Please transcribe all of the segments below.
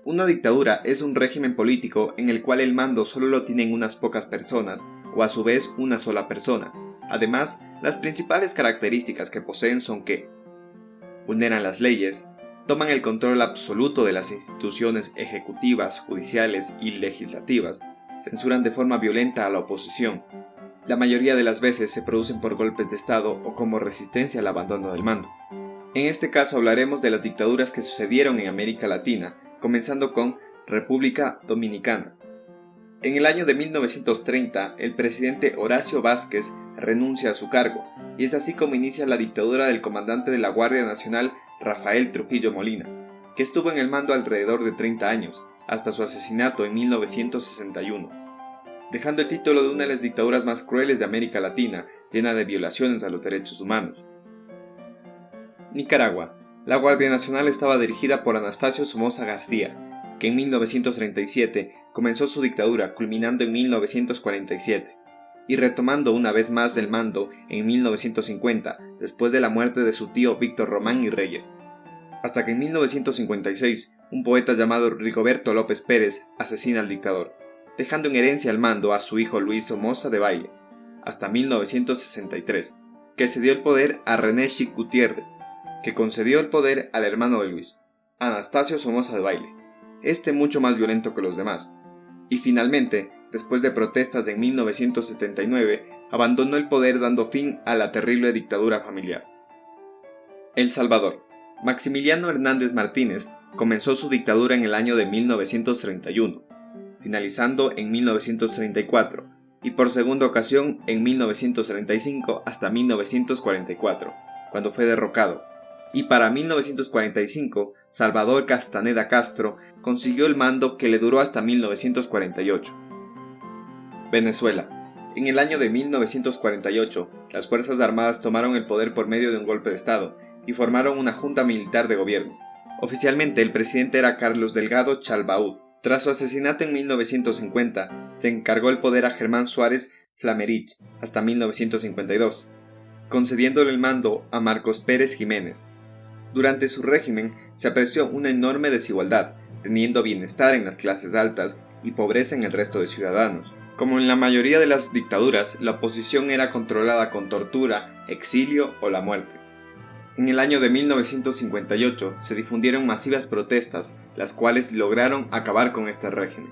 Una dictadura es un régimen político en el cual el mando solo lo tienen unas pocas personas, o a su vez una sola persona. Además, las principales características que poseen son que vulneran las leyes, toman el control absoluto de las instituciones ejecutivas, judiciales y legislativas, censuran de forma violenta a la oposición. La mayoría de las veces se producen por golpes de Estado o como resistencia al abandono del mando. En este caso hablaremos de las dictaduras que sucedieron en América Latina, comenzando con República Dominicana. En el año de 1930, el presidente Horacio Vázquez renuncia a su cargo, y es así como inicia la dictadura del comandante de la Guardia Nacional, Rafael Trujillo Molina, que estuvo en el mando alrededor de 30 años, hasta su asesinato en 1961, dejando el título de una de las dictaduras más crueles de América Latina, llena de violaciones a los derechos humanos. Nicaragua. La Guardia Nacional estaba dirigida por Anastasio Somoza García, que en 1937 comenzó su dictadura, culminando en 1947, y retomando una vez más el mando en 1950, después de la muerte de su tío Víctor Román y Reyes, hasta que en 1956 un poeta llamado Rigoberto López Pérez asesina al dictador, dejando en herencia el mando a su hijo Luis Somoza de Baile, hasta 1963, que cedió el poder a René Chic Gutiérrez, que concedió el poder al hermano de Luis, Anastasio Somoza de Baile, este mucho más violento que los demás, y finalmente, después de protestas en 1979, abandonó el poder dando fin a la terrible dictadura familiar. El Salvador. Maximiliano Hernández Martínez comenzó su dictadura en el año de 1931, finalizando en 1934, y por segunda ocasión en 1935 hasta 1944, cuando fue derrocado. Y para 1945, Salvador Castaneda Castro consiguió el mando que le duró hasta 1948. Venezuela. En el año de 1948, las Fuerzas Armadas tomaron el poder por medio de un golpe de Estado y formaron una junta militar de gobierno. Oficialmente el presidente era Carlos Delgado Chalbaud. Tras su asesinato en 1950, se encargó el poder a Germán Suárez Flamerich hasta 1952, concediéndole el mando a Marcos Pérez Jiménez. Durante su régimen se apreció una enorme desigualdad, teniendo bienestar en las clases altas y pobreza en el resto de ciudadanos. Como en la mayoría de las dictaduras, la oposición era controlada con tortura, exilio o la muerte. En el año de 1958 se difundieron masivas protestas, las cuales lograron acabar con este régimen.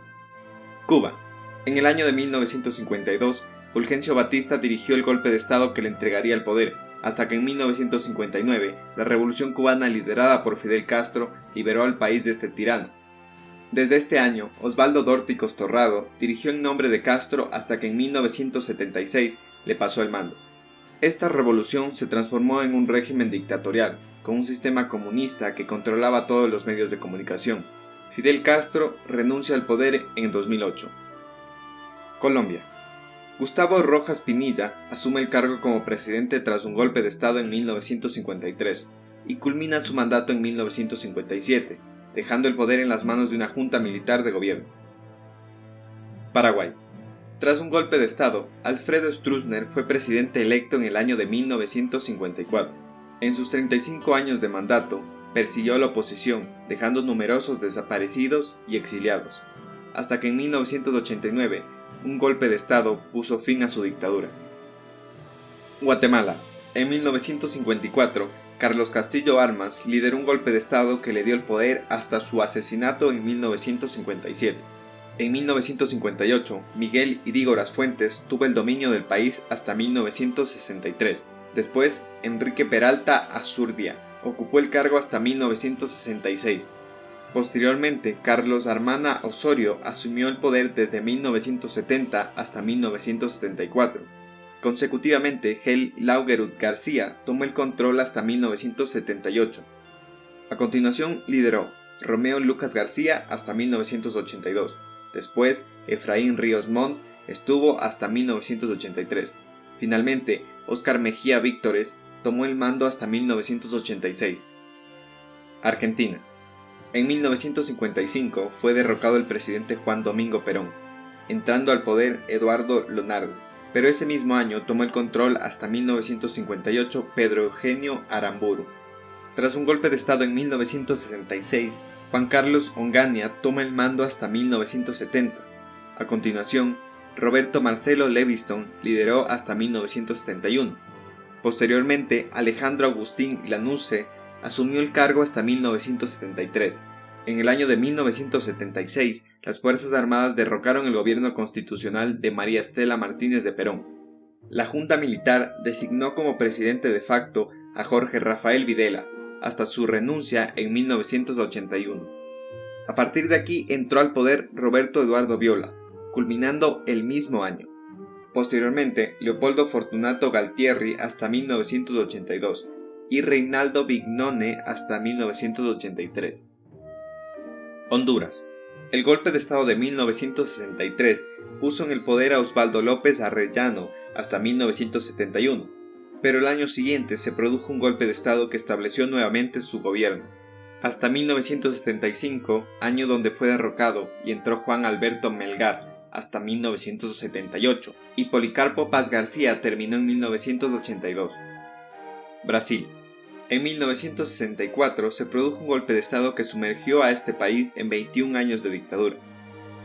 Cuba. En el año de 1952, Fulgencio Batista dirigió el golpe de Estado que le entregaría el poder, hasta que en 1959 la revolución cubana liderada por Fidel Castro liberó al país de este tirano. Desde este año, Osvaldo Dórticos Torrado dirigió en nombre de Castro hasta que en 1976 le pasó el mando. Esta revolución se transformó en un régimen dictatorial, con un sistema comunista que controlaba todos los medios de comunicación. Fidel Castro renuncia al poder en 2008. Colombia. Gustavo Rojas Pinilla asume el cargo como presidente tras un golpe de Estado en 1953 y culmina su mandato en 1957, dejando el poder en las manos de una junta militar de gobierno. Paraguay. Tras un golpe de Estado, Alfredo Stroessner fue presidente electo en el año de 1954. En sus 35 años de mandato, persiguió a la oposición, dejando numerosos desaparecidos y exiliados, hasta que en 1989 un golpe de Estado puso fin a su dictadura. Guatemala. En 1954, Carlos Castillo Armas lideró un golpe de Estado que le dio el poder hasta su asesinato en 1957. En 1958, Miguel Irígoras Fuentes tuvo el dominio del país hasta 1963. Después, Enrique Peralta Azurdia ocupó el cargo hasta 1966. Posteriormente, Carlos Armana Osorio asumió el poder desde 1970 hasta 1974. Consecutivamente, Gel Laugerud García tomó el control hasta 1978. A continuación lideró Romeo Lucas García hasta 1982. Después, Efraín Ríos Montt estuvo hasta 1983. Finalmente, Óscar Mejía Víctores tomó el mando hasta 1986. Argentina. En 1955 fue derrocado el presidente Juan Domingo Perón, entrando al poder Eduardo Lonardo, pero ese mismo año tomó el control hasta 1958 Pedro Eugenio Aramburu. Tras un golpe de Estado en 1966, Juan Carlos Onganía toma el mando hasta 1970. A continuación, Roberto Marcelo Leviston lideró hasta 1971. Posteriormente, Alejandro Agustín Lanusse asumió el cargo hasta 1973. En el año de 1976, las Fuerzas Armadas derrocaron el gobierno constitucional de María Estela Martínez de Perón. La Junta Militar designó como presidente de facto a Jorge Rafael Videla, hasta su renuncia en 1981. A partir de aquí entró al poder Roberto Eduardo Viola, culminando el mismo año. Posteriormente, Leopoldo Fortunato Galtieri hasta 1982 y Reinaldo Vignone hasta 1983. Honduras. El golpe de Estado de 1963 puso en el poder a Osvaldo López Arellano hasta 1971, pero el año siguiente se produjo un golpe de Estado que estableció nuevamente su gobierno. Hasta 1975, año donde fue derrocado y entró Juan Alberto Melgar, hasta 1978, y Policarpo Paz García terminó en 1982. Brasil. En 1964 se produjo un golpe de Estado que sumergió a este país en 21 años de dictadura,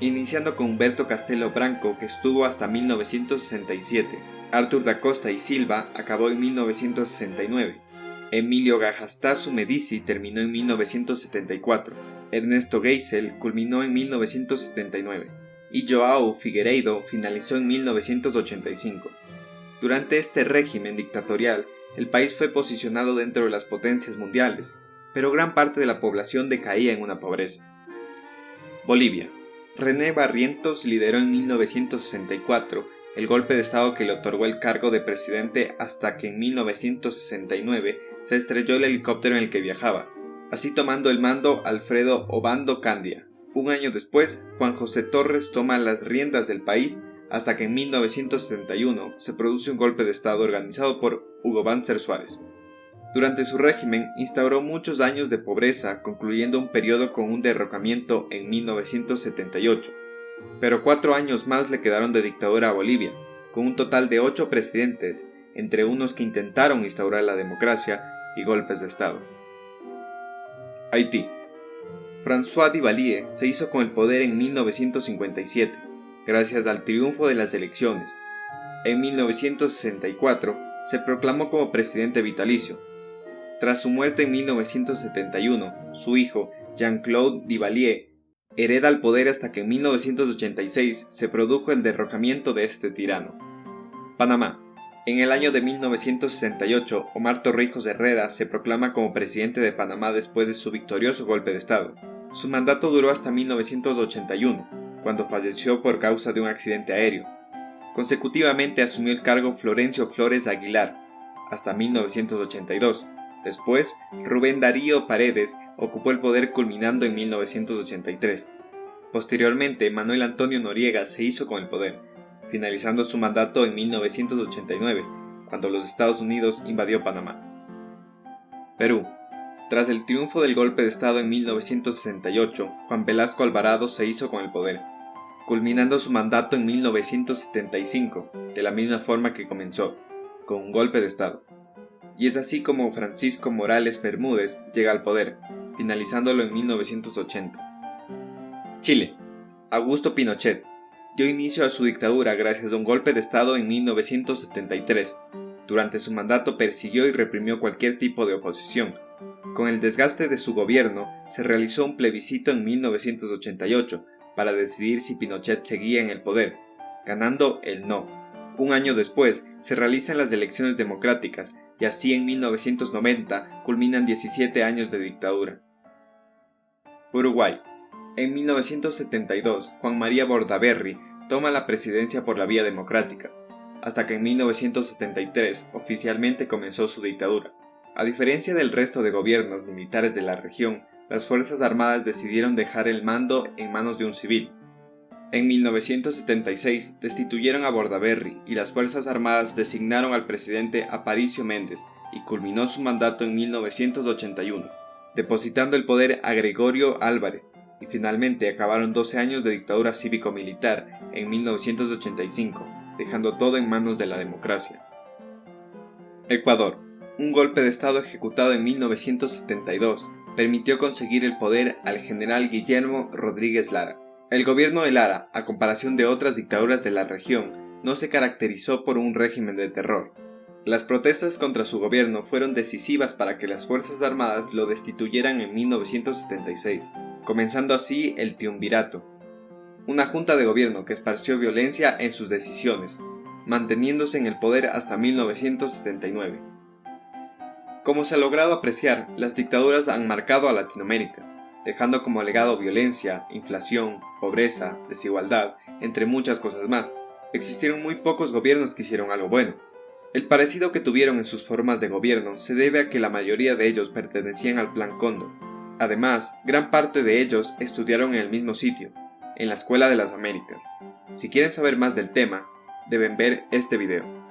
iniciando con Humberto Castelo Branco, que estuvo hasta 1967. Arthur da Costa y Silva acabó en 1969. Emilio Gajastassu Medici terminó en 1974. Ernesto Geisel culminó en 1979. Y João Figueiredo finalizó en 1985. Durante este régimen dictatorial, el país fue posicionado dentro de las potencias mundiales, pero gran parte de la población decaía en una pobreza. Bolivia. René Barrientos lideró en 1964 el golpe de Estado que le otorgó el cargo de presidente hasta que en 1969 se estrelló el helicóptero en el que viajaba, así tomando el mando Alfredo Obando Candia. Un año después, Juan José Torres toma las riendas del país hasta que en 1971 se produce un golpe de Estado organizado por Hugo Banzer Suárez. Durante su régimen instauró muchos años de pobreza, concluyendo un periodo con un derrocamiento en 1978. Pero 4 años más le quedaron de dictadura a Bolivia, con un total de 8 presidentes, entre unos que intentaron instaurar la democracia y golpes de Estado. Haití. François Duvalier se hizo con el poder en 1957, gracias al triunfo de las elecciones. En 1964 se proclamó como presidente vitalicio. Tras su muerte en 1971, su hijo, Jean-Claude Duvalier, hereda el poder hasta que en 1986 se produjo el derrocamiento de este tirano. Panamá. En el año de 1968, Omar Torrijos Herrera se proclama como presidente de Panamá después de su victorioso golpe de Estado. Su mandato duró hasta 1981, cuando falleció por causa de un accidente aéreo. Consecutivamente asumió el cargo Florencio Flores Aguilar, hasta 1982. Después, Rubén Darío Paredes ocupó el poder culminando en 1983. Posteriormente, Manuel Antonio Noriega se hizo con el poder, finalizando su mandato en 1989, cuando los Estados Unidos invadió Panamá. Perú. Tras el triunfo del golpe de Estado en 1968, Juan Velasco Alvarado se hizo con el poder, culminando su mandato en 1975, de la misma forma que comenzó, con un golpe de Estado. Y es así como Francisco Morales Bermúdez llega al poder, finalizándolo en 1980. Chile. Augusto Pinochet dio inicio a su dictadura gracias a un golpe de Estado en 1973. Durante su mandato persiguió y reprimió cualquier tipo de oposición. Con el desgaste de su gobierno, se realizó un plebiscito en 1988 para decidir si Pinochet seguía en el poder, ganando el no. Un año después, se realizan las elecciones democráticas, y así en 1990 culminan 17 años de dictadura. Uruguay. En 1972, Juan María Bordaberry toma la presidencia por la vía democrática, hasta que en 1973 oficialmente comenzó su dictadura. A diferencia del resto de gobiernos militares de la región, las Fuerzas Armadas decidieron dejar el mando en manos de un civil. En 1976 destituyeron a Bordaberry y las Fuerzas Armadas designaron al presidente Aparicio Méndez y culminó su mandato en 1981, depositando el poder a Gregorio Álvarez, y finalmente acabaron 12 años de dictadura cívico-militar en 1985, dejando todo en manos de la democracia. Ecuador. Un golpe de Estado ejecutado en 1972 permitió conseguir el poder al general Guillermo Rodríguez Lara. El gobierno de Lara, a comparación de otras dictaduras de la región, no se caracterizó por un régimen de terror. Las protestas contra su gobierno fueron decisivas para que las Fuerzas Armadas lo destituyeran en 1976, comenzando así el triunvirato, una junta de gobierno que esparció violencia en sus decisiones, manteniéndose en el poder hasta 1979. Como se ha logrado apreciar, las dictaduras han marcado a Latinoamérica, dejando como legado violencia, inflación, pobreza, desigualdad, entre muchas cosas más. Existieron muy pocos gobiernos que hicieron algo bueno. El parecido que tuvieron en sus formas de gobierno se debe a que la mayoría de ellos pertenecían al Plan Cóndor. Además, gran parte de ellos estudiaron en el mismo sitio, en la Escuela de las Américas. Si quieren saber más del tema, deben ver este video.